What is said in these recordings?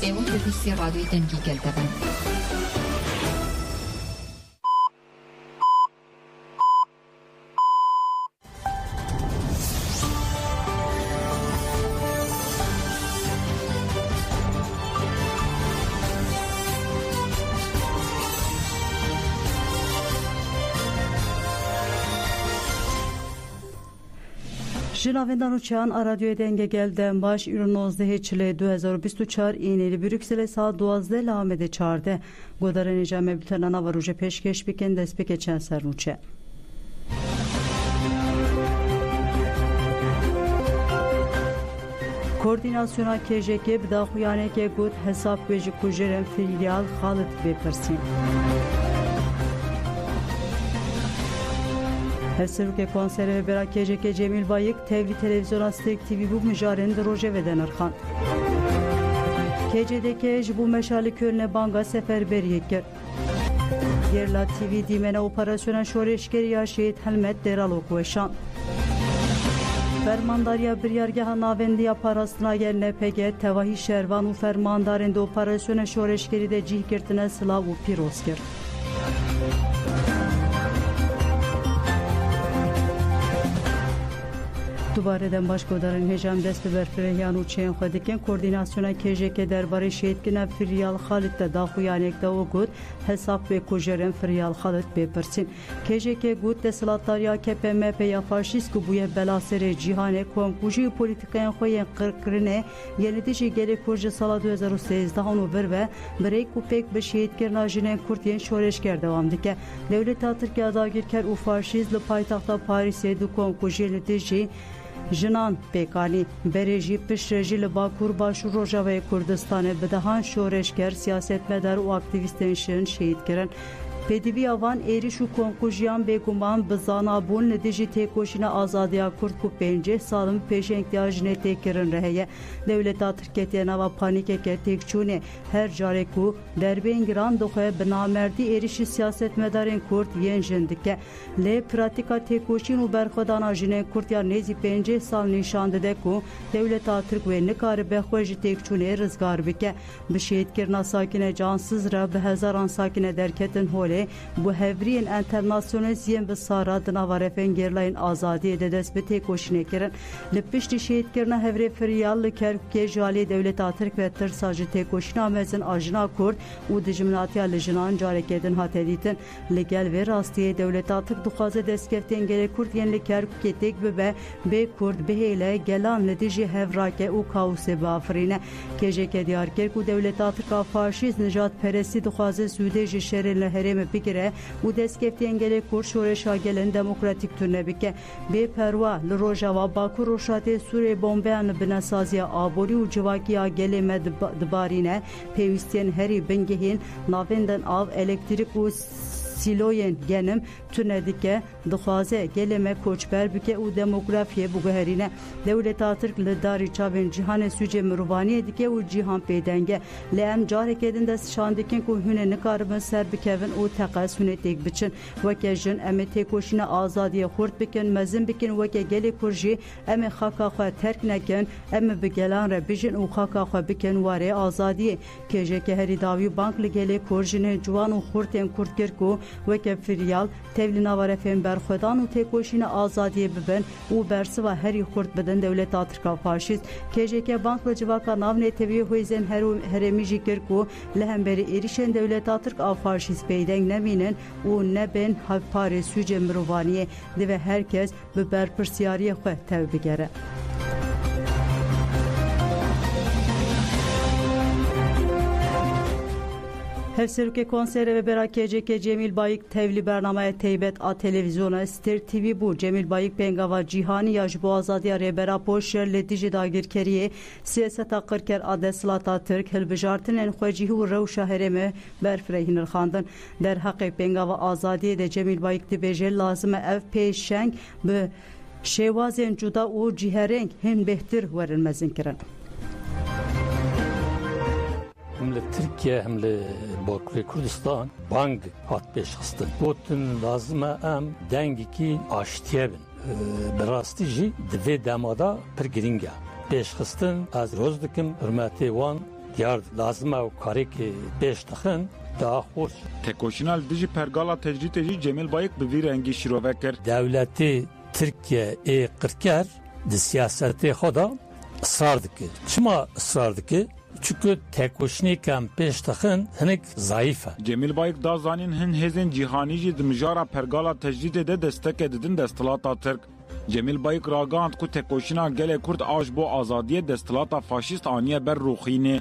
Evo televizija radyo dengi geldeven. Jinavendan uçağın radyoya denge gelden baş ürün 2024 iğneli Brüksel'e saat 12 lamede çağırdı. Godaren icame bültenana var uca peşkeş biken despek geçen sernuçe. Koordinasyona KJK bdaxuyane ke gut hesap ve jikujeren filial Halit Bepersin. Hevseruke konseri ve bera KJK Cemil Bayık tevli televizyona Stek TV bu müjarende roje ve denirhan. KJDK bu meşali kölne banga seferberi yekir. Yerla TV dimene operasyona şoreşkeri ya şehit Helmet Deralok ve şan. Fermandarya bir yergaha navendiya parasına gelne pege tevahi şervan u fermandarende operasyona şoreşkeri de cihgirtine sılav u piroskir. Dubareden başkodarın hecam desti berfirehyan uçayan xwedikin koordinasyona KJK derbarê şehîtkirina Firyal Xalit de daxuyanekte o got hesap ve kujeren Firyal Xalit bêpirsin. KJK got desilatdariya KPMP ya faşîst ku bûye belaserê cîhanê komkujî polîtikayan xwe yên qirkirinê yelî jî gelê kur ji sala 2013 û bir ve birêk û pêk bi şehîtkirina jinên Kurd yên şoreşger dewam dike. Dewleta Tirkiya dagirker û faşîst li paytaxta Parîsê du komkujiyê li dijî Jinan pekani bereji pişreji li Bakur başu Rojavayê Kurdistanê bidehan şoreşger siyasetmedar û aktivîstên şin şehîd kirin. Pêdivî avan êriş û komkujiyan bêguman bi zanabûn li dijî têkoşîna azadiya Kurd ku 5 salin pêşengtiya jinê têkirin re heye. Dewleta Tirkiye nava panîkeke têkçûnê her carê ku derbên giran dixwe bi namerdî êrişî siyasetmedarên Kurd yên jin dike. Lê pratika têkoşîn û berxwedana jinên Kurd ya nêzî 5 sal nîşan dide ku dewleta Tirk wê nikaribe xwe ji têkçûnê rizgar bike. Bi şehîdkirina sakîne cansız re bi hezaran sakîne derketin holê bu hevriyên internasyonel yên bi sara di nava refên gerlayên azadiyê de dest bi têkoşînê kirin. Li piştî şehîdkirina hevrê Firyal li Kerkûkê ji aliyê dewleta Tirk ve tirsa ji têkoşîna mezin a jina Kurd û dijminatiya li jinan carekê din hate dîtin. Li gel vê rastiyê dewleta Tirk dixwaze destkeftên gelê Kurd yên li Kerkûkê têk bibe bê Kurd bihêle gelan li dijî hevrake û kaosê biafirîne. KJK diyar kir ku dewleta Tirka faşîst nijadperestî dixwaze Sûdê ji şerên li herêmê bigire û destkeftiyên gelê Kurd şoreşa gelin demokratîk tune bike. Bêperwa li Rojava Bakur Rojatê Sûrê bombeyan li binesaziya aborî û civakiya gelê me dibarîne pêwîstiyên herî bingehîn navêndên av elektrik û siloyên genim tune dike dixwaze gelê me koçber bike û demografiyê biguherîne. Dewleta Tirk li darî çavên cîhanê sûcê mirovaniyê dike û cîhan pêdenge. Lê em carekê din dest şan dikin ku hûn nikaribin ser bikevin û teqes hûnê têk biçin. Weke jin em ê têkoşîna azadiyê xurt bikin mezin bikin weke gelê Kurd jî em ê xaka xwe terk nekin em ê bi gelan re bijin û xaka xwe bikin warê azadiyê. KJK herî dawî bank li gelê Kurd jinê ciwan û xurtên Kurd kir ku weke Firyal tevlî nava refên berxwedan û têkoşîna azadiyê bibin û bersiva herî Kurd bidin dewleta Tirka faşîst. KJK bank li civaka navnê tevî hêzên herêmî jî kir ku li hemberî êrişên dewleta Tirk a faşîst peydeng nemînin û nebin hevparê sûcê mirovaniyê dibe herkes bi berpirsyariyê xwe tev bigere. Hevserûkê konseri ve bera KJK Cemil Bayık tevlî bernamaya teybet a televizyona Stir TV bû. Cemil Bayık pengava cîhanî ya ji bo azadiya rêbera poşer li dijî dagirkeriyê siyaseta qirker a desthilata Tirk hilbijartinên xwecihî û rewşa herêmê berfirehî nirxandin. Derheqê pengava azadiyê de Cemil Bayık dibêje lazim e ev pêşeng bi şêwazên cuda û cîherêng hin bêhtir werin mezin kirin. Hem li Tirkiye hem li Bakurê Kurdistan bang hat pêşxistin. Gotin lazim e em dengekî aştiye bin. براستی جی دوی دمادا پر گرینگه پیش خستن از روز دکم حرمتی وان دیار لازمه و کاری که پیش دخن daha hoş. Tekoşinal dijî pergala tecrüte jî Cemil Bayık bi vî rengî şîrove kir. Devletê Tirkiye qirker di siyasetê xwe da ısrar dike. Çima ısrar dike? Çünkü tekoşinêkan pêş dixin hinek zayıf e. Cemil Bayık da zanîn hin hêzên cîhanî jî di mijara pergala tecrütê de destekê didin destilata Tirk. Cemil Bayık ragand ku tekoşina gelê Kurd aj bo azadiyê destilata faşîst aniye ber rûxînê.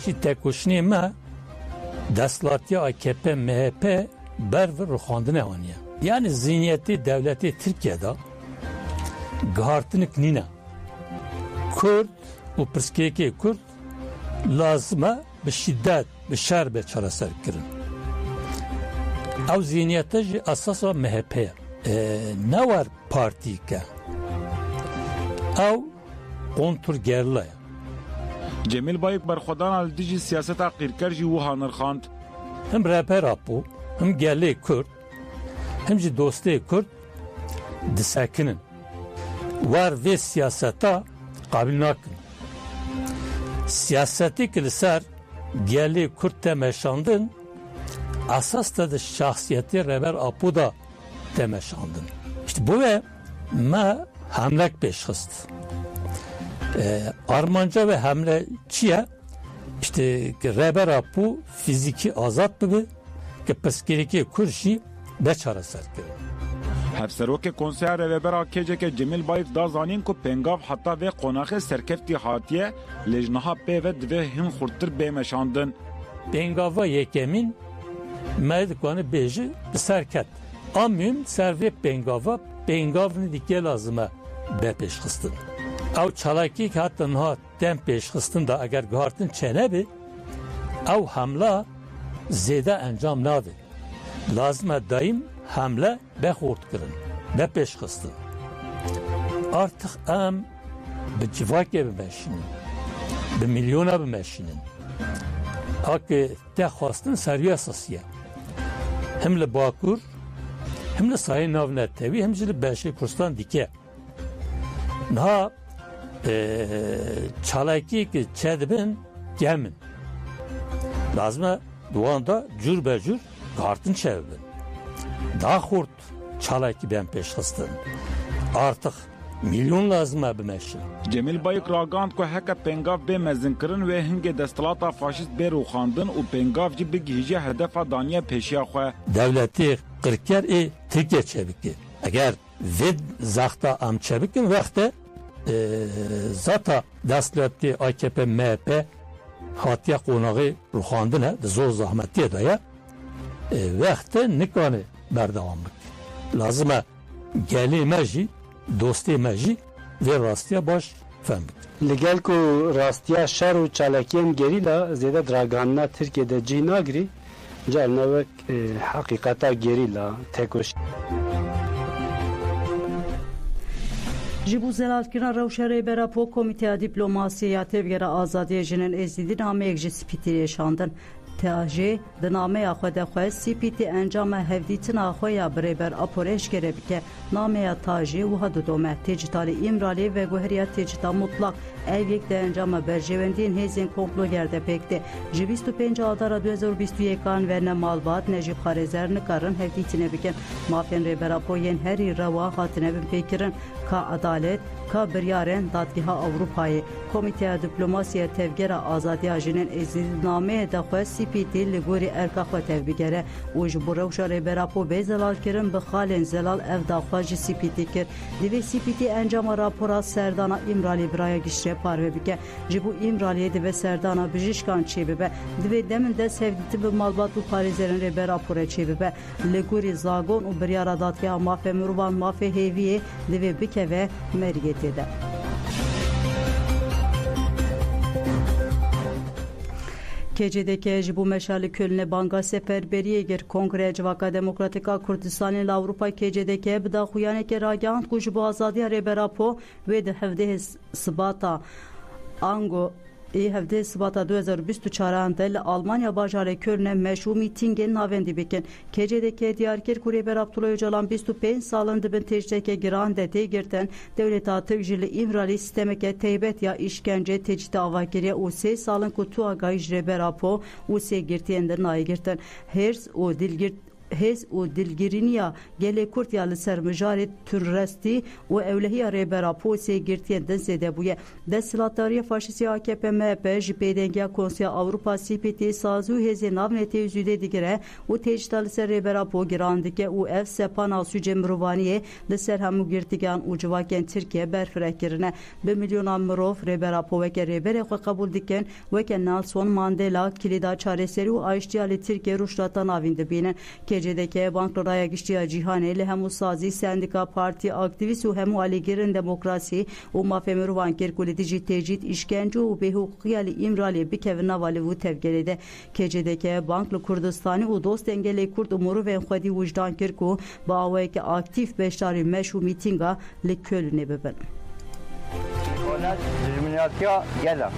Şî tekoşinê me Destlatya AKP, MHP ber ve ruxandine aniye. Yani zihniyeti devleti Türkiye'de gihartinik nine. Kurd u pirskeki Kurd lazıma bi şiddet, bi şerbe çareser kirin. Ev zihniyete ji asasa MHP'ye. Ne var partike? Ev konturgerlaya. Cemil Bayık berxwedan al dijî siyaseta qîrker jî wiha nirxand. Hem reper apû, hem gelê Kurd, hem jî dostê Kurd disekinin. War vê siyaseta qabil nakin. Siyasetê ki li ser gelê Kurd te meşandin, asas te di şahsiyetê reber apû da te meşandin. İşte bu ve me hemlek pêşxist. Armanca ve hamle çiye işte reber apû fiziki azat bibe ki pirsgirêkê Kurd jî beçare ser kirin. Hevserokê Konseya Rêvebera Kêceke Cemil Bayık da zanîn ku pengav heta vê qonaxê serkeftî hatiye lê ji niha pê ve divê hin xurttir bê meşandin. Pengava yekemîn me dikwane bêje bi serket. Amîm ser vê pengava pengavnê dike lazim e bepêşxistin. Ew çalakî ki hatta niha dem pêşxistin da eger gihartin çene bi ew hemla zêde encam nave. Lazim e daîm hemle bexort kirin, bepêşxistin. Artık em bi civakê bimeşînin, bi milyona bimeşînin. Akê te xwastin seriya sasiye. Hem li Bakur, hem li sahê navnetewî, hem jî li Beşê Kurdistan dike. Niha çalakî ki çedibin gemin. Lazım e duan da cür be cür gihartin çevibin. Daha xurt çalakî ben pêşxistin. Artık milyon lazım e bimeşin. Cemil Bayık ragand ku heke pengav bê mezinkirin wê hingê destilata faşîst bê rûxandin û pengav jî bigihîje hedefa daniye pêşiya xwe. Devletê qirker ê Tirkiye çebikî. Eger vê zaxta em çebikin vexte zata destlatê AKP, MHP hatiye qonaxê rûxandine di zor zahmetiyê de ye vexte nikane berdewam bike. Lazim e gelê me jî dostê me jî vê rastiya baş fehm bike. Li gel ku rastiya şer û çalakiyên gerî la zêde draganina Tirkiyeyê cî nagirî, cal nevek heqîqeta gerî la tekoş. Ji bo zelalkirina rewşa rêbera Po Komîteya Dîplomasiya Tevgera Azadiya Jinên Êzîdî nameyek ji spîtî rêşandin. Tajê di nameya xwe de xwe spîtî encama hevdîtina xwe ya birêber Apo eşkere bike. Nameya tajê wiha didome têcitalê İmralê ve guheriya têcita mutlak ev yek de encama berjewendiyên hêzên komploger de pêkte. Ji 25 Adara 2021 ve ne malbat ne jî xarêzer nikarin hevdîtîne bikin. Mafên rêbera Po yên herî rewa hatine bin pêkirin ka adalet ka biryarên Dadgeha Avrupayê. Komîteya Dîplomasiya Tevgera Azadiya Jinên Êzîdî nameyê de xwe spîtî li gorî erka xwe tev bigere û ji bo rewşa rêbera Po bê zelalkirin bi xalên zelal ev da xwe jî spîtî kir. Divê spîtî encama rapora serdana İmralê biraya gişre parve bike. Ji bo İmraliyê divê serdana bijîşkan çêbibe. Divê demin dest hevdîtî bi malbat û parêzerên rêbera Porê çêbibe. Li gorî zagon û biryara Dadgeha mafê mirovan mafê hêviyê divê bikeve meriyetê de. Kecedeki ji bo meşalê Kölnê banga seferberiyê gir Kongreya Civaka Demokratîka Kurdistanê li Awropa Kecedeke bi daxuyanekê ragihand ku ji bo azadiya rêbera Po wê di hevdehê sibata Ango هفته سباتا 2024 دل آلمانیا باجار کرن مشروع میتینگ ناوندی بکن کجه که دیارکر کوری بر عبدالله öcalan 25 salın dibin tecdeke giran dete girten devleta tırcılı imrali sistemeke teybet ya işkence tecide avakiriye o 3 salın kutu agay jreber apo o se girtiyendir nayı girten hers o dilgirt hez o dilgiriniya gele kurt ya ser mijaret türresti o evlehiya rebera pose girtiyen zede buye desilatariye faşisi AKP MHP JPDG Konseya Avrupa CPT sazu heze navnete yüzüde digire o tecdal ser rebera po girandike o ev sepana süce mruvaniye de ser hamu girtigan ucvaken Türkiye berfrekirine 1 milyon amrov rebera po veke rebere kabul diken veke Nelson Mandela kilida çareseri o ayştiyali Türkiye ruşlatan avinde binen Gecedeki banklaraya geçtiği cihane lehemu sazi sendika parti aktivist u hemu aligirin demokrasi u mafemur vanker kuletici tecid işkence u behukiyali imrali bir kevina vali vu tevgelede gecedeki banklı Kurdistani u dost engeli Kurd umuru ve khadi vicdan kirku bağweke aktif beşari meşru mitinga likölüne beben. Ona eliminasyon gel.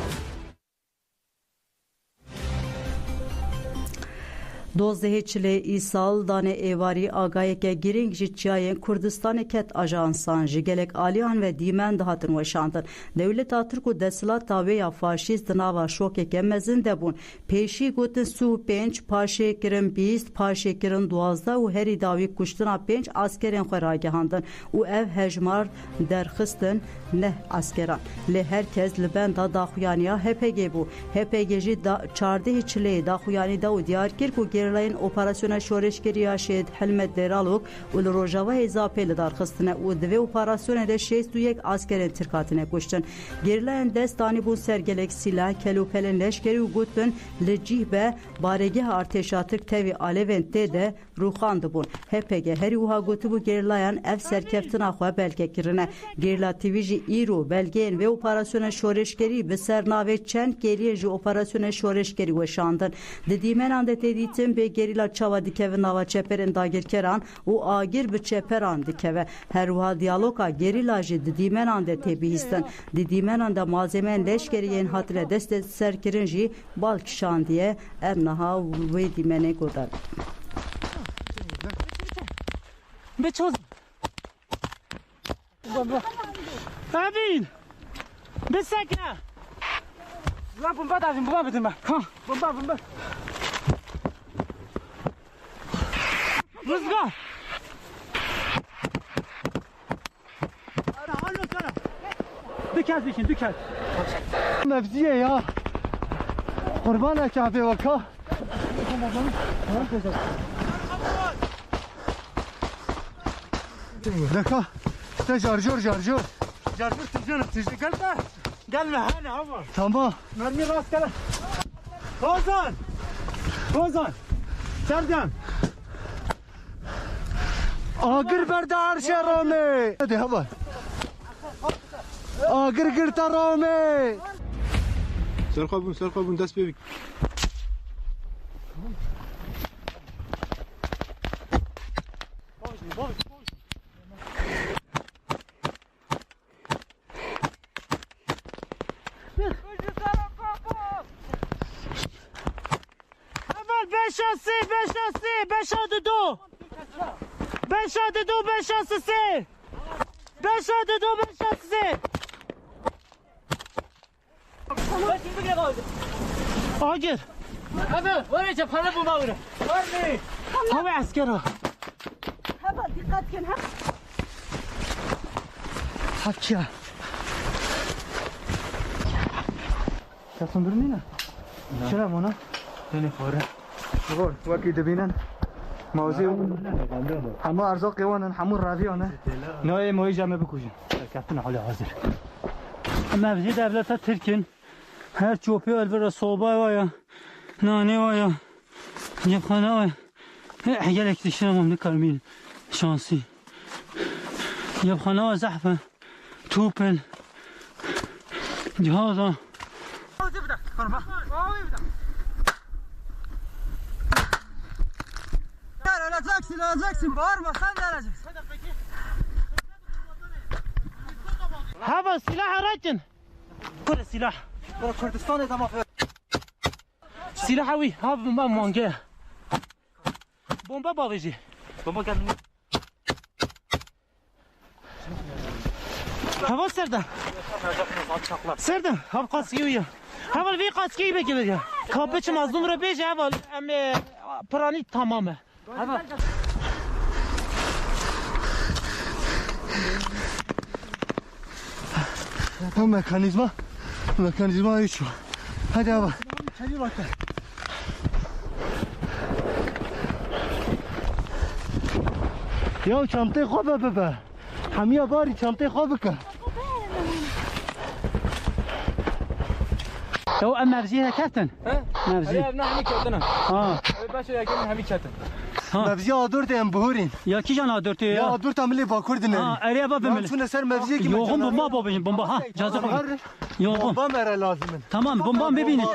Dozdehçile İsal dane evari agayeke giring jitçayen Kurdistan ket ajansan jigelek aliyan ve dimen dahatın veşandın. Devlet Türk desilat tabi ya faşist nava şokeke mezin debun. Peşi gotin su penç paşe kirin 20 paşe kirin 12 u heri davi kuştuna penç askerin xeragehandın. U ev hejmar derxistin ne askeran. Le herkes libenda daxuyaniya HPG bu. HPG da çardehçile daxuyani da u diyarkir ku Gerlayn operasyona şoreşkeriya şehit Helmet Deraluk ul Rojava izapeli darxistine u dve operasyona de 601 askerin Türkatine koştun. Gerlayn destani bu sergelek silah kelupelen leşkeri u gutun lecihbe barege arteşatık tevi alevente de ruhandı bun. HPG heri uha gutu bu Gerlayn ev serkeftina xwe belke kirine. Gerla TV'ji İro belgeyen ve operasyona şoreşkeri be sernave çend geriye operasyona şoreşkeri veşandın. Dediğimen ande teditim be gerila çava dikeve nava çeperin dagir keran u agir bi çeperan dikeve her uha diyaloga gerila ji dediğimen ande tebihisten dediğimen ande malzemen leşkeriyen hatire destet serkirin ji balkişan diye emnaha ve dimene godar. Beçoz. Abin. Besakna. La bomba da bomba bitima. Ha, bomba. Rızgar. Dükkan. Mevziye ya. Kurban kafe vaka. Deka. İşte şarjör. Jarjur tüccanım gelme. Gelme hani ama. Tamam. Mermi rastgele. Kozan. Serdem. Agir berdar şerame. Hadi hava. Agir girtarame. Serkabun dest bebek. Agir. Hadi, oraya para bulma oraya. Hadi. Hava askera. Hava dikkat kin ha. Hakya. Kasındırın ne? Şuna mı ona? Seni fare. Gol. Vakit debinen. موزي حمو ارزاق وانا حمو رافيونا نوعي مويجا ما بكوجن كابتن علي hazır. Ama bizi devlete Türk'ün her çoğu elbette soba var ya, nane var ya, cephane var. Gelek dişlerim ne kalmin şansı. Cephane var zahfe, tupel, cihaza. Öleceksin, bağırma sen de öleceksin. Hava silah arayın. Kore silah. Kurdistan tamam. Silahı ha bomba mange. Bomba balıcı. Bomba geldi. Hava serden. Serden. Hava kaskıyı ya. Hava bir kaskıyı bekliyor ya. Kapıcı mazlum rabeş hava. Ama prani tamamı. Hava. Tam mekanizma. Mekanizma hiç. Hadi hava. Ya çantayı koy bebe. Hamiye bari çantayı koy beke. تو مرزی کتن مرزی نه همی کتنم ها باشه یکی همی کتن Mevzi A4 em buhurin. یا کی جان آدرت Ya یا A4 ameli bakurdun ها eli. اریا بابا Ya من şuna ser mevziye ki. yoğun bomba babacığım bomba ha cazı yoğun Bomba mere lazımın. tamam bomba bebinin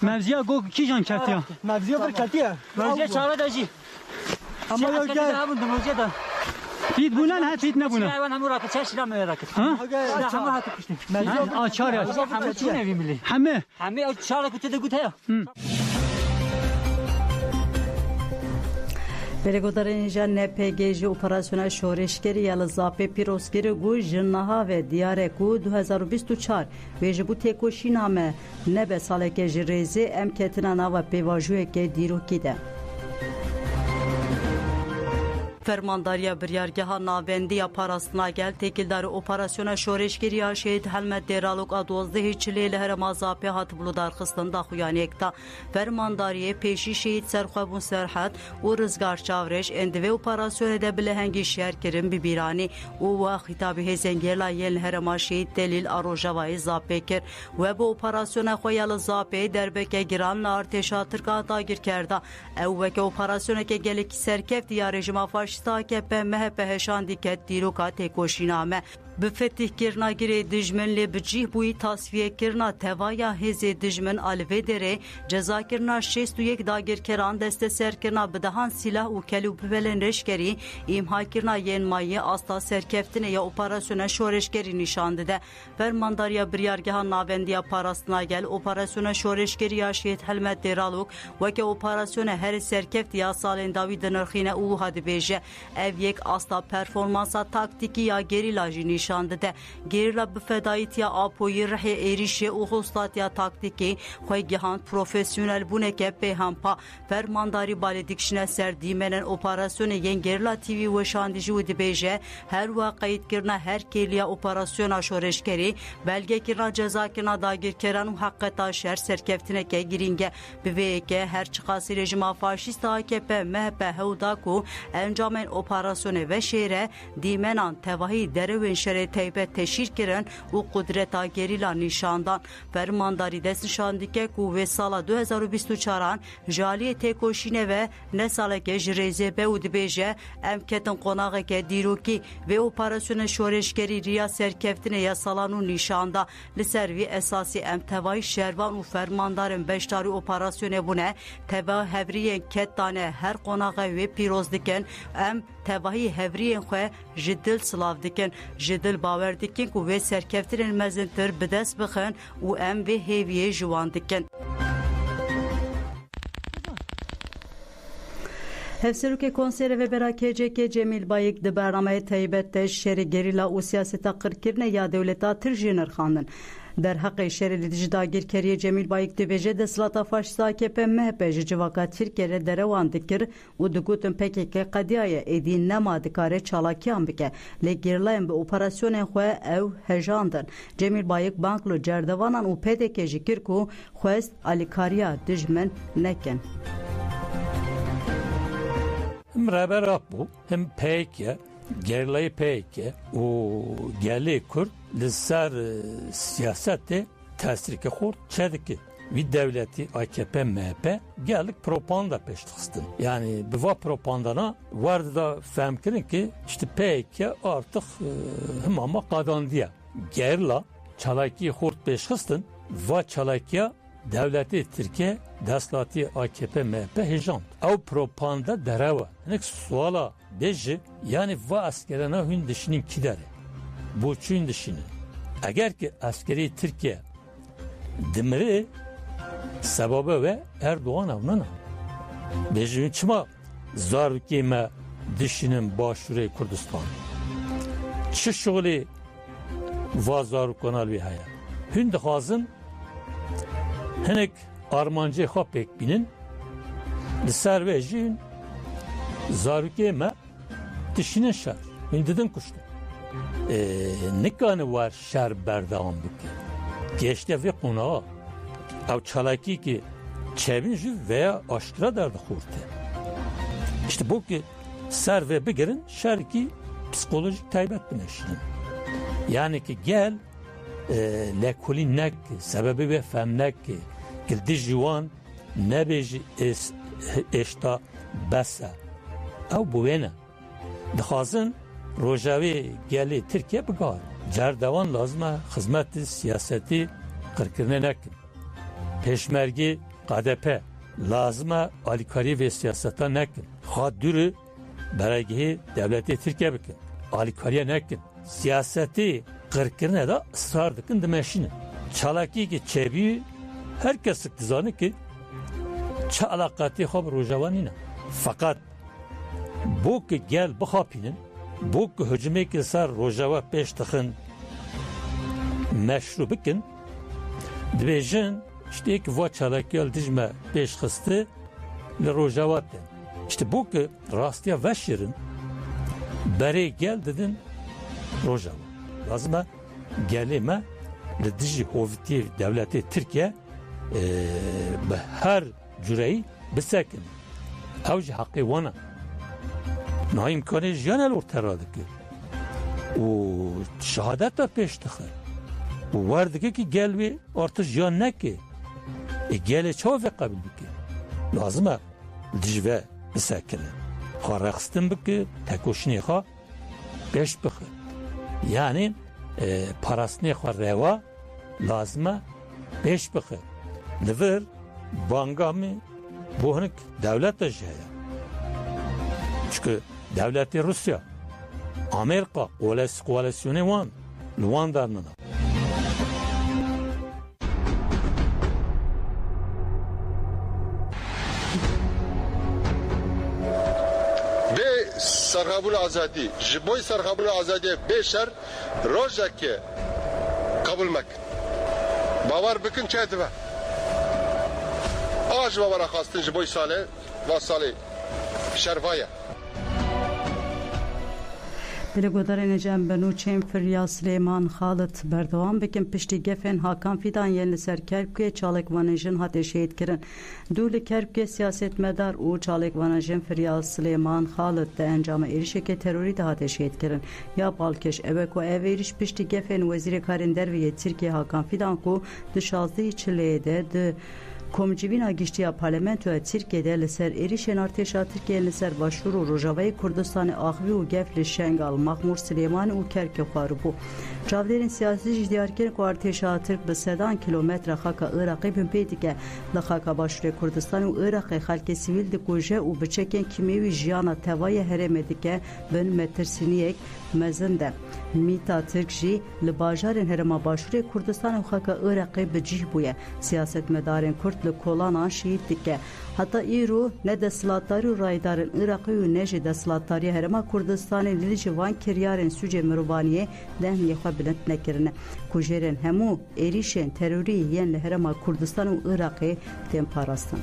mevziye go ki jan kert ya Mevziye bir katiye. mevziye çağrı da ji Ama yok gel. mevziye da Fit bulan ha fit ne buna hayvan hamur rakı çeşilen mi rakı ha hamur hatı kuştum açar ya hamur çun evi milli hame hami çağla kutu gut ya Belgodarên NPG operasyona şoreşkerî ya li Zapê pîrozkirî got ji nihavê diyare ku 2024 wê ji bo têkoşîna me nebe saleke ji rêzê em ketina nava pêvajiyekê dîrokî de. Fermandariya biryargeha navendiya parastina gel tekildarı operasyona şoreşgiriya şehit Helmet Deraluk a 12 çilê li herema Zapê hatibû darxistin daxuyaniyekta fermandariye pêşî şehit serxwebûn serhet û rizgar çavreş ên divê operasyonê de bi lehengî şer kirin bi bîranî û we xîtabî hêzên gêla yên li herema şehit Delîl a Rojavayê Zapê kir we bi operasyona xwe ya li Zapê derbeke giran li artêşa Tirka dagir kerda ew weke operasyoneke gelekî serkevtî ya rejima faşîst AKP MHP heşan diket dîroka têkoşîname bi fetihkirina girê dijmin lê bi cih bûyî tasfiyekirina tevaya hêzê dijmin a li vê derê cezakirina 61 dagirkeran desteserkirina bidehan silah û kel û pivelên leşkerî îmhakirina yên mayî asta serkeftinê ya operasyona şoreşkerî nîşan dide fermandariya biryargeha navendiya parastina gel operasyona şoreşkerî ya şehit Helmet Deraluk weke operasyona herî serkefti ya salên dawî dinirxîne û hadibêje ev yek asta performansa taktikî ya gerîla jî nîşan dide gerîla bi fedayîtiya apoyî rihê êrişê û hostatiya taktikî xwe gihand profesyonel bûneke pêhampa fermandarî balê dikişine ser dîmenên operasyonê yên gerîla TV weşandî jî û dibêje her wa qeydkirina her kêliya operasyona şoreşkerî belgekirina cezakirina dagirkeran û heqeta şer serkeftineke girîng e bi vê yekê her çiqasî rejima faşîst AKP MHP hewda ku encamên operasyonê ve şêre dîmenan tevahî derewên şerê teybet teşhîr kirin û qudreta gerîla nîşandan fermandarî dest nîşan dike ku vê sala 2024 jaliyê têkoşînê ve ne saleke ji rêzê be û dibêje em ketin qonaxeke dîrokî vê operasyona şoreşkerî riya serkeftinê ya salan û nîşanda li ser vî esasî em tevahî şervan û fermandarên beşdarî operasyonê bûne teva hevriyên kettane her qonaxe wê pîroz dikin em tevahî hevriyên xwe ji dil silav dikin ji dil bawer dikin ku vê serkeftinên mezintir bi dest bixin û em vê hêviyê ji wan dikin. Hevserokê Konserê Vebera KCK Cemîl Bayik di bernameyê taybet de şerê gerîla û siyaseta qirkirinê ya dewleta tir jî nirxandin. Derheqê şerê li dijî dagirkeriye Cemîl Bayik dibêje desthilatê faşîst AKP MHP ji civaka Tirkiyeyê derewan dikir û digotin PKK qediyayê êdî nema dikare çalakiyan bike lê gerilayên bi operasyonên xwe ew hejandin. Cemîl Bayik bank li cerdevanan û PDK jî kir ku xwest alîkariya dijmin nekin. Hem rebera bu hem peyke gerlayı peyke o gelê Kurd li ser siyasete tesirke xort çediki ve devleti AKP MHP geldik propaganda peştistin. Yani bu propagandana vardı da femkirin ki işte peyke artık hem ama kadandiye. Gerla çalaki xort peştistin ve çalakiya devleti Türkiye destlatı AKP MHP hejand. Ev propaganda dereva. Nek suala beji yani va askerana hün dişinin kideri. Bu çün dişinin. Eğer ki askeri Türkiye دمره سببه و Erdoğan avnana. Bejim çima zarukime dişinin başure Kurdistan. Çi şogli vazar kanal bir haya. Hünd hazın henek armancı xapek binin ser ve jin zarukime dişinin şer. Hündedin kuştu. Ne kanı var şer berdevam bükü. Geçte ve konağa. Ev çalaki ki çevinci veya aşkıra derdi kurdu. İşte bu ki ser ve bigirin şer ki psikolojik taybet bineşinin. Yani ki gel lekulin nek sebebi ve femnek ki gildi jivan nebeci eşta besa. Ev bu vene. Dixazın Rojavi geli Türkiye bıgar. Cerdevan lazım hizmeti siyaseti kırkırne nekin. Peşmergi KDP lazım alikari ve siyaseta nekin. Haddürü beregi devleti Türkiye bikin. Alikariye nekin. Siyaseti kırkırne da ısrar dikin demeşini. Çalaki ki çebi herkes iktizanı ki çalakati hab Rojavanina. Fakat bu ki gel bu hapinin bu ki hücume ki sar Rojava peş tıkın meşru bikin dibejin işte ki va çalakiyal dijme peş kıstı le Rojava den. İşte bu ki rastiya veşirin bere gel dedin Rojava. Lazım gelime le diji hoviti devleti Türkiye her cüreyi bisekin. Avcı hakkı vana. Na imkanı janel ortaradı ki. O şehadet de peştikhir. O vardı ki gel ve artık jan ne ki. Gel çav ve kabil ki. Lazım dijve bisekine. Xaraxstin biki tekoşni xa peş bixir. Yani parasını xa reva lazım peş bixir. Nivir bangami buhnik devlet de jaya. Çünkü devleti Rusya, Amerika, koalisyonu var. Luan darnına. Be sarhabul azadi, jiboy sarhabul azadi beşer rojaki kabul mek. Bavar bikin çedve. Ağaç bavara kastın jiboy sale, vasale şervaya. Delegodarên Cem Benûçên Firya Silêman Xalit berdewam bikin piştî gefên Hakan Fidan yên li ser Kerkûkê çalekvanên jin hate şehîd kirin. Du li Kerkûkê siyasetmedar û çalekvanên jin Firya Silêman Xalit de encama êrişekê terorî de hate şehîd kirin. Ya balkêş ev ku ev êriş piştî gefên Wezîrê Karên Derveyê Tirkiye Hakan Fidan ku di 16 Çileyê de di Komcivîna giştiya parlamentoya Tirkiyeyê li ser êrişên artêşa Tirkiyeyê li ser başûr û Rojavayê Kurdistanê axivî û gef li Şengal, Mahmûr Silêmanî û Kerkê xwaribû. Çavdêrên siyasî jî diyar kirin ku artêşa Tirk bi sedan kilometre xaka Iraqê bin pê dike. Li xaka başûrê Kurdistanê û Iraqê xelkê sivîl dikuje û bi çekên kimêwî jiyana tevayê herêmê dike bin metirsiniyek mezin de. Mîta Tirk jî li bajarên herêma başûrê Kurdistanê û xaka Iraqê bi cih bûye. Siyasetmedarên Kurd li kolanan şehîd dike. Heta îro ne desthilatdarî û raydarên Iraqê û ne jî desthilatdariya herêma Kurdistanê li dijî van kiryarên sûcê mirovaniyê dehmiyê xwe bilind nekirine. Kujêrên hemû êrişên terorî yên li herêma Kurdistan û Iraqê tên parastin.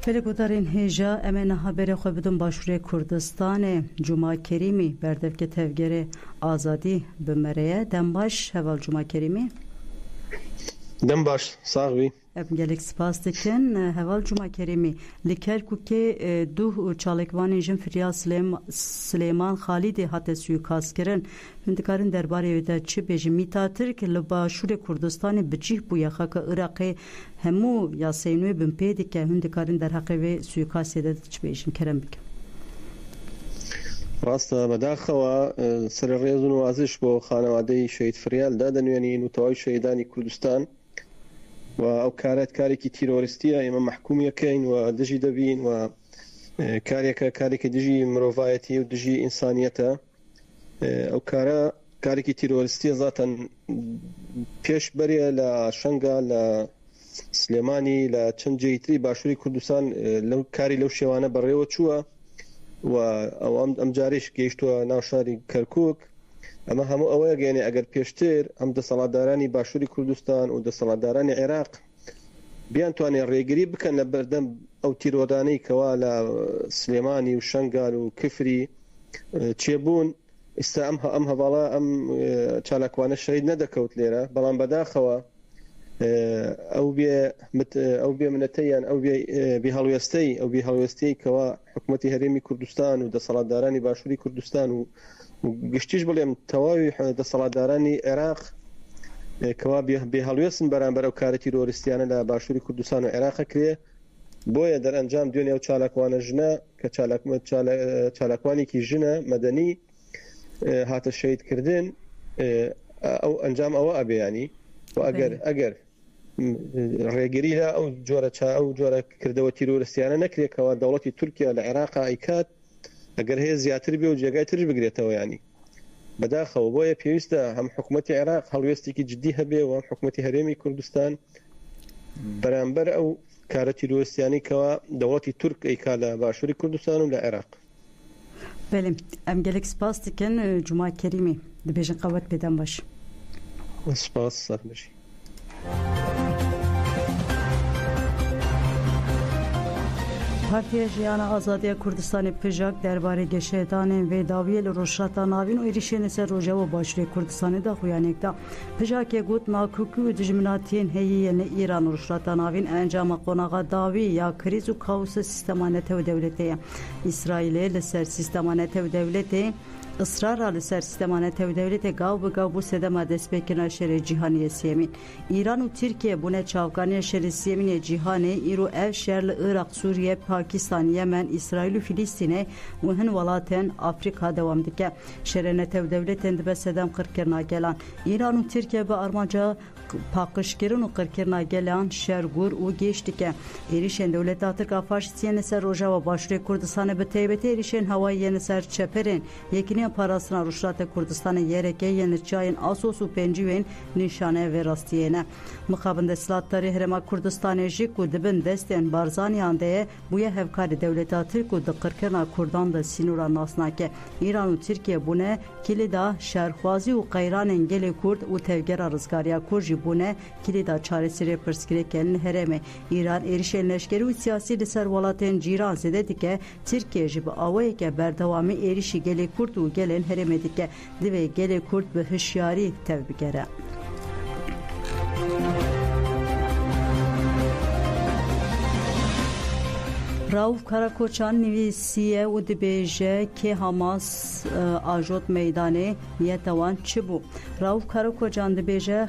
Pelegodarên hêja em ê haberê xwe bidin başûrê Kurdistanê Cuma Kerîmî berdevke tevgerê azadî bi mereye dem baş heval Cuma Kerîmî. Dem baş sağ bî. Em gelek spas dikin heval Cuma Kerîmî li Kerkûkê du çalekvanên jin Firya Silêman Xalidê hate suikast kirin. Hûn dikarin derbarê wê de çi bêjin? Mîta Tirk li başûrê Kurdistanê bi cih bûye xaka Iraqê hemû yasayên wê bin pê dike. Hûn dikarin derheqê wê suikastê de çi bêjin? Kerem bikin. ڕاستە بەداخەوە سەرڕێز و نوازش بۆ خانەوادەی شەهید فریال دادەنوێنین و تەواوی شەهیدانی کوردستان و ئەو کارێت کارێکی تیرۆریستیە ئێمە محکومیەکەین و دژی دەبین و کارێکە دژی مرۆڤایەتی و دژی ئینسانیەتە ئەو کارێکی تیرۆریستیە زاتەن پێش بەرێ لە شەنگا لە سلێمانی لە چەند جێیتری باشووری کوردستان لەو کاری لەو شێوانە بەڕێوە چووە و ئەو ئەم جارێش گەیشتووە ناو شاری کەرکووک ئەمە هەموو ئەوەیە گەێنێ ئەگەر پێشتر ئەم دەسەڵاتدارانی باشووری کوردستان و دەسەڵاتدارانی عێراق بیانتوانێت ڕێگری بکەن لە بەردەم ئەو تیرۆدانەی کەوا لە سلێمانی و شەنگال و کفری چێبوون ئێستا ئەم هەواڵە ئەم چالاکوانە شەید نەدەکەوت لێرە بەڵام بەداخەوە ئەو بێ منەتەیان ئەو بێ هەڵوێستەی کەوا حکوومەتی هەرێمی کوردستان و دەسەڵاتدارانی باشووری کوردستان و گشتیش بڵێم تەواوی دەسەڵاتدارانی عێراق کەوا بێ هەڵوێستن بەرامبەر ئەو کارە تیرۆریستیانە لە باشووری کوردستان و عێراق کرێ بۆیە دەرئەنجام دوێنێ ئەو چالاکوانە ژنە کە چالاکوانێکی ژنە مەدەنی هاتە شەیدکردن ئەو ئەنجام ئەوە ئەبێیانی و ئەگەر ڕێگری لە ئەو جۆرە کردەوە تیرۆریستیانە نەکرێتەوە دەوڵەتی تورکیا لە عێراق ئایکات ئەگەر هەیە زیاتر بێ و جێگای ترش بگرێتەوە ینی بەداخەوە بۆیە پێویستە هەم حکوومەتی عێراق هەڵوێستێکی جددی هەبێ و هەم حکوومەتی هەرێمی کوردستان بەرامبەر ئەو کارە تیرۆریستیانی کەوا دەوڵەتی تورک ئەیکا لە باشووری کوردستان و لە عێراق. بەێ ئەم gelek سپاس dikin Cuma Kerîmê dibêjin qewet bêdem baş. سپاس سەرمەشی. Partiya Jiyana Azadiya Kurdistanê pijak derbarê geşedanên vê dawiyê li rojhilata navîn û êrişên li ser Rojava Başûrê Kurdistanê da xuyanekda pijakê got nakûkî û dijminatiyên heyî li İran rojhilata navîn encama qonaxa dawî ya krîz û kaosa sîstema netew dewletê ye. İsraîlê li ser sîstema netew dewletê ısrarla li ser sîstema netew dewletê gav bi gav bû sedema destpêkirina şerê cîhaniyê sêmîn. İran û Tirkiye bûne çavkaniya şerê sêmînê cîhanê îro ev şer li Iraq, Sûriye, Pakistan, Yemen, İsrail û Filîstînê û hin welatên Afrika dewam dike. Şerê netew dewletên dibe sedem qirkirina gelan. İran û Tirkiye bi armanca paqişkirin û qirkirina gelan şergûr û gêş dike. Êrişên dewleta Tirk a faşîstiyên li ser Rojava Başûrê Kurdistanê bi taybetî êrişên hewayî li ser çeperên yekîniya parastina Rojhilata Kurdistanê yereke yên li çayên Asos û Pencîwên nîşane vê rastiyê ne. Mixabin desthilatdarê Herêma Kurdistanê jî ku dibin destên barzaniyan de ye bûye hevkarê dewleta Tirk û di qirkirina Kurdan de sînora nasnake. İran û Tirkiye bûne kilîda şerxwazî û qeyranên gelê Kurd û tevgera rizgariya Kurd jî bûne kilîda çareseriyê pirsgirêkên li Herêmê. İran êrişên leşkerî û siyasî li ser welatên cîran zêde dike. Tirkiye jî bi awayeke berdewamî êrişî gelê Kurd û gelên Herêmê dike. Divê gelê Kurd bi hişyarî tev bigere. Rauf Karakoçan nivîsiye û dibêje kê Hamas ajot meydanê yetewan çi bû. Rauf Karakoçan dibêje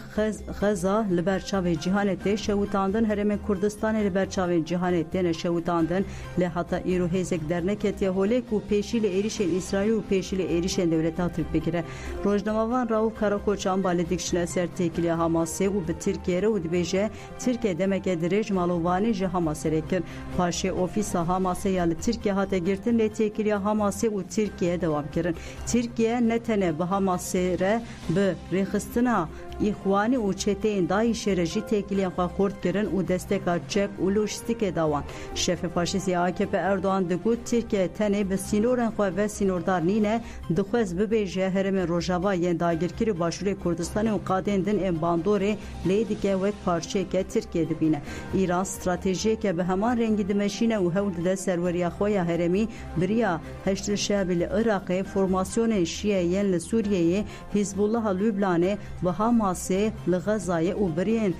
xeza li ber çavê cîhanê tê şewitandin Herêmê Kurdistanê li ber çavên cîhanê têne şewitandin lê heta îro hêzek derneketiye holêk û pêşî li êrişên İsraîl û pêşî li êrişên dewleta Tirk bigire. Rojnamevan Rauf Karakoçan balê dikişine ser têkiliya Hamasê û bi Tirkiye re û dibêje Tirkiye demeke dirêj malovanî ji Hamasê re kir. Paşê ofîs Hamasê ya li Tirkiye hate girtin lê têkiliya Hamasê û Tirkiye dewam kirin. Tirkiye ne tenê bi Hamasê re bi rêxistina İxwanî û çeteyên Daişê re jî têkiliyên xwe xort kirin û desteka çek û lojîstikê dawan. Şefê faşîst ya AKP Erdoğan digot Tirkiye tenê bi sînorên xwe ve sînordar nîne dixwez bibêje Herêmên Rojava yên dagirkirî Başûrê Kurdistanê û qadên din ên bandorê lê dike wek parçeyeke Tirkiye dibîne. İran stratejiyeke bi heman rengî dimeşîne û hewl dide serweriya xwe ya herêmî biriya heştil şerbî li Iraqê formasyonên Şiye yên li Sûriyeyê Hizbullaha Lübnanê bi Hamasê li Xezayê û biriyên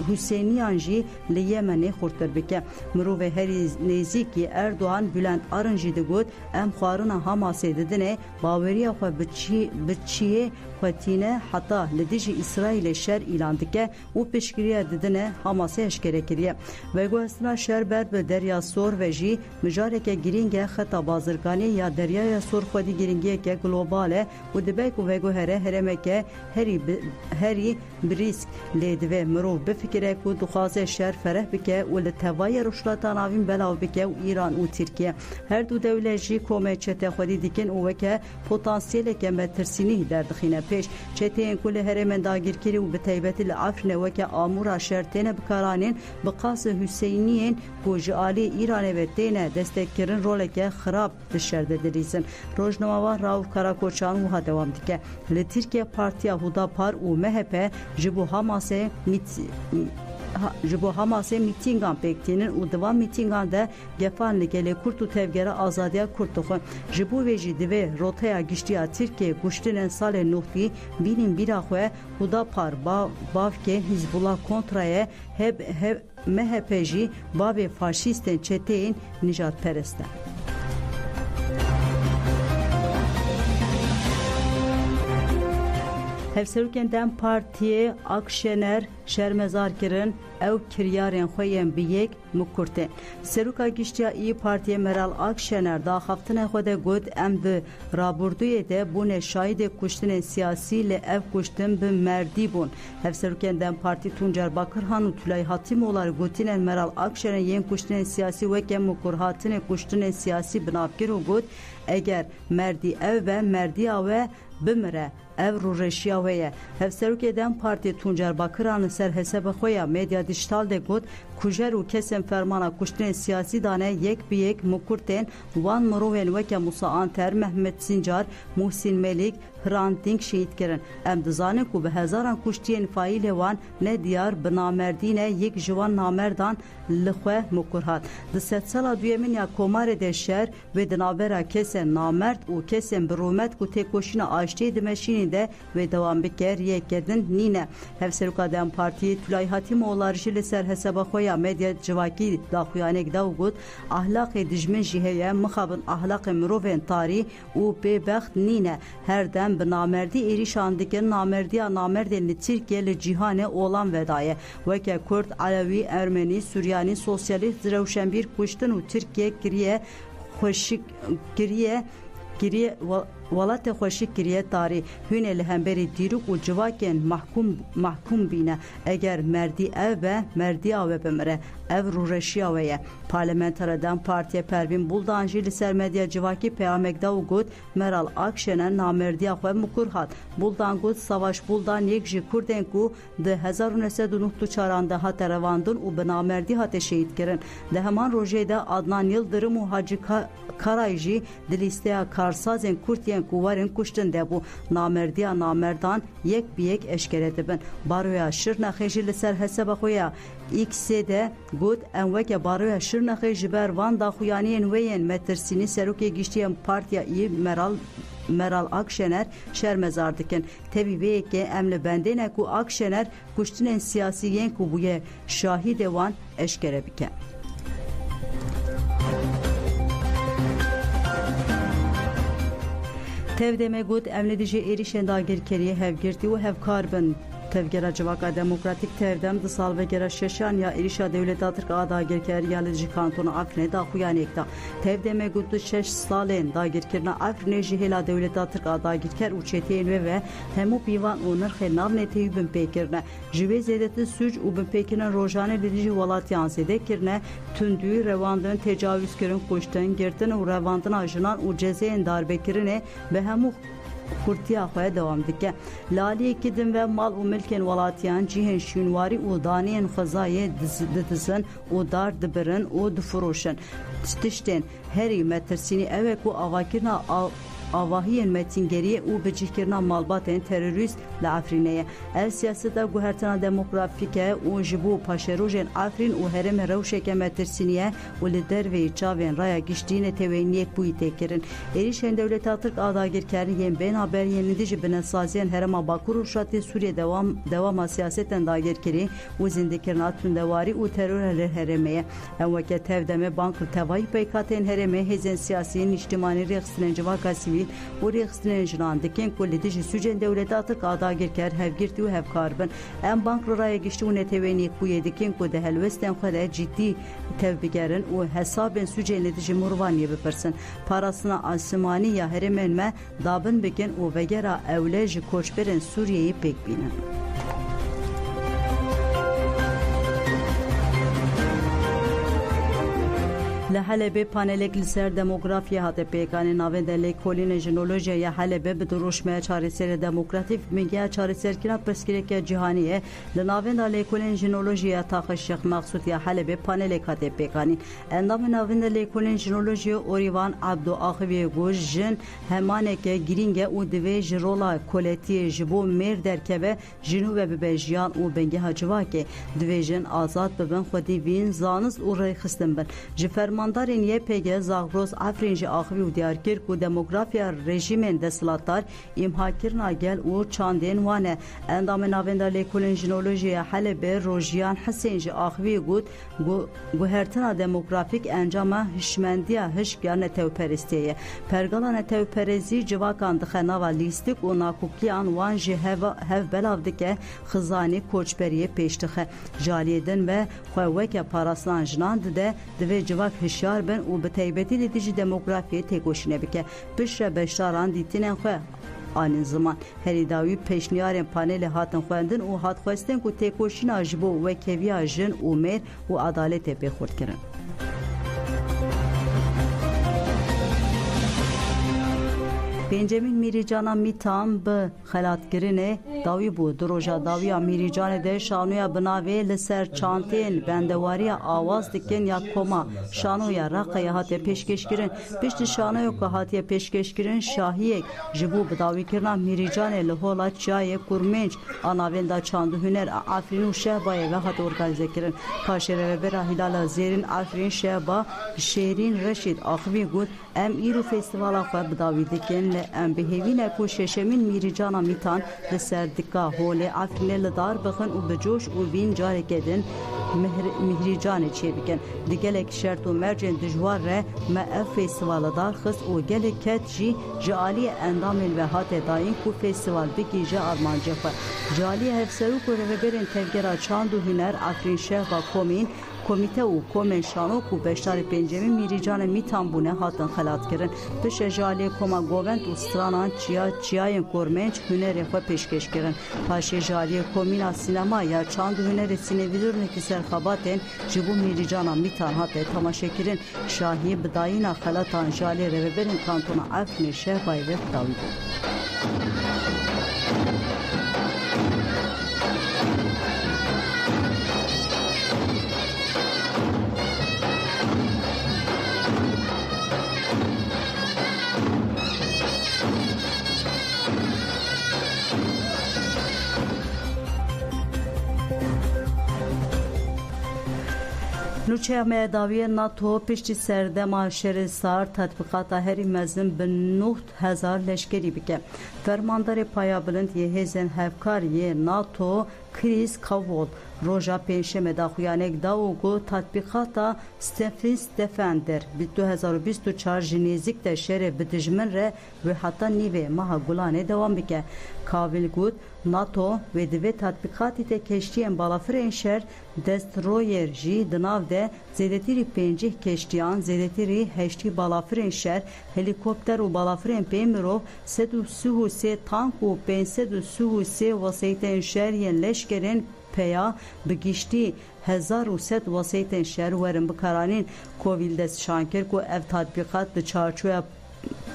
Hüseyniyan jî li Yemenê xurtir bike. Mirovê herî nêzîkî Erdoğan Bülent Arın jî digot em xwarina Hamasê didinê baweriya xwe bi çiyê xwetîne heta li dijî İsraîlê şer îlan dike û piştgiriya didine Hamasê eşkere kiriye. Veguhestina şer ber bi derya sor ve jî mijareke girîng e xeta bazirganî ya deryaya sor xwedî giringiyeke global e û dibe ku veguhere herêmeke herî birîsk lê divê mirov bifikire ku dixwaze şer fereh bike û li tevaya rojhilata navîn belav bike û İran û Tirkiye. Her du dewlet jî komê çete xwedî dikin û weke potansiyeleke metirsînî derdixîne pêş. Çeteyên ku li herêmên dagirkirî û bi taybetî li Efrînê weke amûra şer têne bikaranîn bi qasî Hüseyniyên ku ji alî Îranê ve têne destekkirin roleke xirab di şer de dilîzin. Rojnamavan Rauf Karakoçan wiha dewam dike. Li Tirkiye Partiya Hudapar û MHP ji bo Hamasê mîtîngan pêktînin û divan mîtîngan de gefan li gelê Kurd û tevgera azadiya Kurd dixwin. Ji bo vê jî divê rotaya giştiya Tirkiye kuştinên salê nûxî bînîn bîra xwe Hudapar bavkê Hizbullah kontraye MHP jî bavê faşîstên çeteyên nijadperest e. Hevserokên Dem Partiyê Akşener şermezar kirin ew kiryarên xwe yên bi yek mikurtên. Seroka Giştiya İYİ Partiye Meral Akşener daxaftinê xwe de got em di rabordûyê de bûne şahîdê kuştinên siyasî li ev kuştin bi merdî bûn. Hevserokên Dem Partî Tuncer Bakırhan û Tülay Hatîmoğlu gotînên Meral Akşener yên kuştinên siyasî weke mikurhatinê kuştinên siyasî binavkir û got eger merdî ev ve merdiya we bimire ev rûreşiya we ye. Hevserokê Dem Partî Tuncer Bakırhan ser heseba xwe ya medya dijîtal de got kujer û kesên fermana kuştinên siyasî dane yek bi yek mikurtên wan mirovên weke Musa Anter, Mehmet Sincar, Muhsin Melik, Hrant Dink şehîd kirin. Em dizanin ku bi hezaran kuştiyên faîlê wan ne diyar bi namerdî ne yek ji wan namerdan li xwe mikurhat. Di sedsala duyemîn ya komarê de şer wê di navbera kesên namerd û kesên bi rûmet ku têkoşîna aştiyê dimeşînê de wê dewam bike riyekkedin nîne. Hevseroka Dem Partiyê Tülay Hatîmoğlu jî li ser heseba xwe ya medya civakî daxuyanek da got ahlaqê dijmin jî heye mixabin ahlaqê mirovên tarî û bêbext nîne. Her dem bi namerdî êrîşan dikin namerdiya namerdên li Tirkiye li cîhanê olan vedaye. Weke Kurd, Alevi, Ermenî, Suryanî, Sosyalîst, Rewşenbîr kuştin û Tirkiye kiriye welatê xweşik kiriye tarî hûnê li hemberî dîrok û civakên mahkûm bîne. Eger merdî ev be merdiya we bimire ev rûreşiya we ye. Parlamentera Dem Partiye Pervîn Buldan jî li ser medya civakî peyamek da û got Meral Akşener namerdiya xwe mikurhat. Buldan got Savaş Buldan yek ji Kurdên ku di 1994 de hate revandin û bi namerdî hate şehîd kirin. Di heman rojê de Adnan Yıldırım û Hacı Karay jî di lîsteya karsazên Kurtiyên ku warin kuştin de bû namerdiya namerdan yek bi yek eşkere dibin. Baroya Şirnexê jî li ser heseba xwe ya X'ê de got em weke baroya Şirnexê ji ber van daxuyaniyên wê yên metirsînî Serokê Giştiyên Partiya İYİ Meral Akşener şermezar dikin. Tevî vê yekê em li bendêne ku Akşener kuştinên siyasî ku bûye şahîdê wan eşkere bike. Tevdeme got em li dijî êrişên dagirkeriyê hevgirtî û hevkar bin. Tevgera Civaka Demokratik Tevdem di salvegera şeşan ya êrişa Dewleta Tirk a dagirkeriya li dijî kantona Efrînê daxuyanek da. Tevdeme got du 6 salên dagirkirina Efrînê jî hêla Dewleta Tirk a dagirker û çeteyên wê ve hemû pîvan û nirxê navnê tê binpêkirine. Ji wê zêdetir suç û binpêkirina rojanê li dijî welatiyan zêde kirine tundî, rewandin, tecavüzkirin, kuştin, girtin û rewandina jinan û cezayên darbekirinê bi hemû Kurtiya xwe dewam dike. Laliyekî din ve mal û milkên welatiyan cihên şûnwarî û daniyên xwezayê didizin û dar dibirin û difiroşin. Tiştên herî metirsînî ew e ku avakirina avahiyên metîngeriyê û bicihkirina malbatên terorîst li Efrînê ye. Ev siyaseta guhertina demografîk e û ji bo paşerojên Efrîn û herêmê rewşeke metirsînî ye û li derveyê çavên raya giştînê tewêniyek bûyî têkirin. Êrişên Dewleta Tirk a dagirkeriyên bênaberiyên li dijî binêsaziyên Herêma Bakur û Şatê Sûriyê dewama siyasetên dagirkerî û zîndekirina tundewarî û teror li herêmê ye. Em weke tevdemê bank li tevahî peykatên herêmê hêzên siyasî niştimanî rêxistinên civaka sivîl sivil و ریخستن جنان دکن کل دیجی سوجن دولت ترک آداگر کر هفگیرتی و هفکاربن ام بانک رای گشت و نتوانی کوی دکن کو ده هلوستن خود جدی تبگرن و حساب سوجن دیجی مروانی بپرسن parasına asmani ya heremen me dabın bikin u vegera evlej koçberin Suriye'yi pek binin. لحلب پانلک لسر دموگرافیا هات پیکان ناوند لیکولین ژنولوژیا حلب به دروشمه چارەسەر دموکراتیک میگه چارەسەرکردن پرسکرێکی جیهانیه لناوند لیکولین ژنولوژیا تاخ شیخ مقصود یا حلب پانلک هات پیکانی اندام ناوند لیکولین ژنولوژیا اوریوان عبدو آخوی گوش جن همانک گرینگ او دوی جرولا کولتی جبو مر درکبه جنوب به جیان او بنگه هجواکه دوی جن آزاد ببن خودی وین زانز او رخصتن بن جفر Mandarın YPG Zagros Afrinji Axvi u Diyarbakır ku demografiya rejimen deslatlar imhakirna gel u çanden wane endamın avenda lekulin jinolojiya Halebe Rojiyan Hüseyinji Axvi gut guhertina demografik encama hişmendiya hişgane tevperistiye pergalane tevperezi civakan dıxenava listik u nakukiyan wan ji hev belavdike xizani koçberiye peştixe jaliyeden ve xweke paraslan jinan de ve civak hişyar ben u beteybeти litici demografiye tekoşine bike pişre beşaran ditinen xwe anın zaman heri davi peşniyarın paneli hatın xwendin u hat xwesten ku tekoşina jibo ve keviya jin u mer u adalete pexurt kirin. پنجمین میریجانا میتام به خلاتگرینه داوی بود دروژا داویا میریجان ده شانویا بناوی لسر چانتین بندواری آواز دکن یا کما شانویا رقیه هاتی پیشکشگرین پشت شانویا که هاتی پیشکشگرین شاهیک جبو بداوی کرنا میریجان لحولا چای کرمنج آناویندا چاندو هنر آفرین و شهبای و هات ارگانیزه کرن کاشره و برا هلال زیرین آفرین شهبا شیرین رشید آخوی گود ام ایرو فستیوالا خو بداوی دکن ام بهوینه کو ششمین میریجانا میتان لسردکا هول افرین لدار بخن و بجوش و وین جاره کدن مهریجان چی بکن دیگلک شرط و مرجن دجوار ره ما اف فستیوال دار خس و گلک کت جی جالی اندام الوهات داین کو فستیوال بکی جا آرمانجه خو جالی هفسرو کو رهبرین تفگرا چاند و هنر افرین شهر و کومین کمیته و کومن شانو کو بشتار پنجمی میریجان میتان بونه هاتن خلات کرن پش جالی کوما گووند و سترانان چیاین کورمنج هنر خو پیشکش کرن پاش جالی کومینا سینما یا چاند هنر سینویدور نکسر خباتن جبو میریجان میتان هات تماشا کرن شاهی بداینا خلاتان جالی رهبرین کانتونا افن شهر بای و داوود نوچه مداوی ناتو پشتی سردما شهرستار تطبیقات هری مزن به 9000 لشکری بکه فرماندار پایا بلند یه هزن هفکار یه ناتو کریس کاول روژا پنجشنبه داخویانک داوگو تطبیقات ستفینس دفندر به 2024 جنیزیک ده شهر بدجمن ره و حتی نیوه ماه گلانه دوام بکه کاول گود ناتو و دوی تطبیقاتی ده کشتیان بالافرین شهر دسترویر جی دناو ده زیدتیری 50 کشتیان زیدتیری هشتی بالافرین شهر هلیکوپتر و بالافرین پیمرو 333 تانک و 533 وسیطین شهر ین لشکرین پیا بگیشتی 1100 وسیطین شهر ورن بکارانین کوویل دست شانکر کو اف تطبیقات ده چارچویا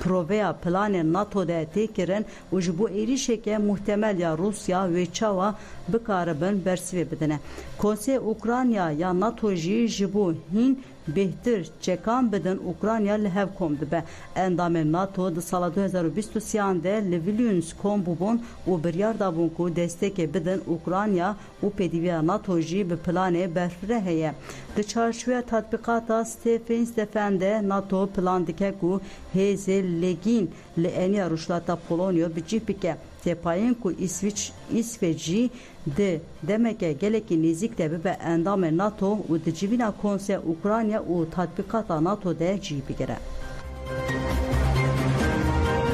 پروویا پلان ناتو ده تکرن و جبو ایریشه که محتمل یا روسیا و چاوا بکاربن برسوی بدنه کنسey اوکراینیا یا ناتو جبو هین بهتر چکان بدن اوکراینیا لهو komdu be endam NATO da sala 2023 de Vilnius kombubun u biryar da bunku destek bedin Ukrayna u pediviya NATO ji be plane berfre heye de çarşıya tatbikata Stefens defende NATO plan dike ku hezel legin le enia Rushlata Polonya bicipike tepayen ku İsveç'i de demeke geleki nizik de be endam NATO u de civina konse Ukrayna u tatbikata NATO de cibi gere.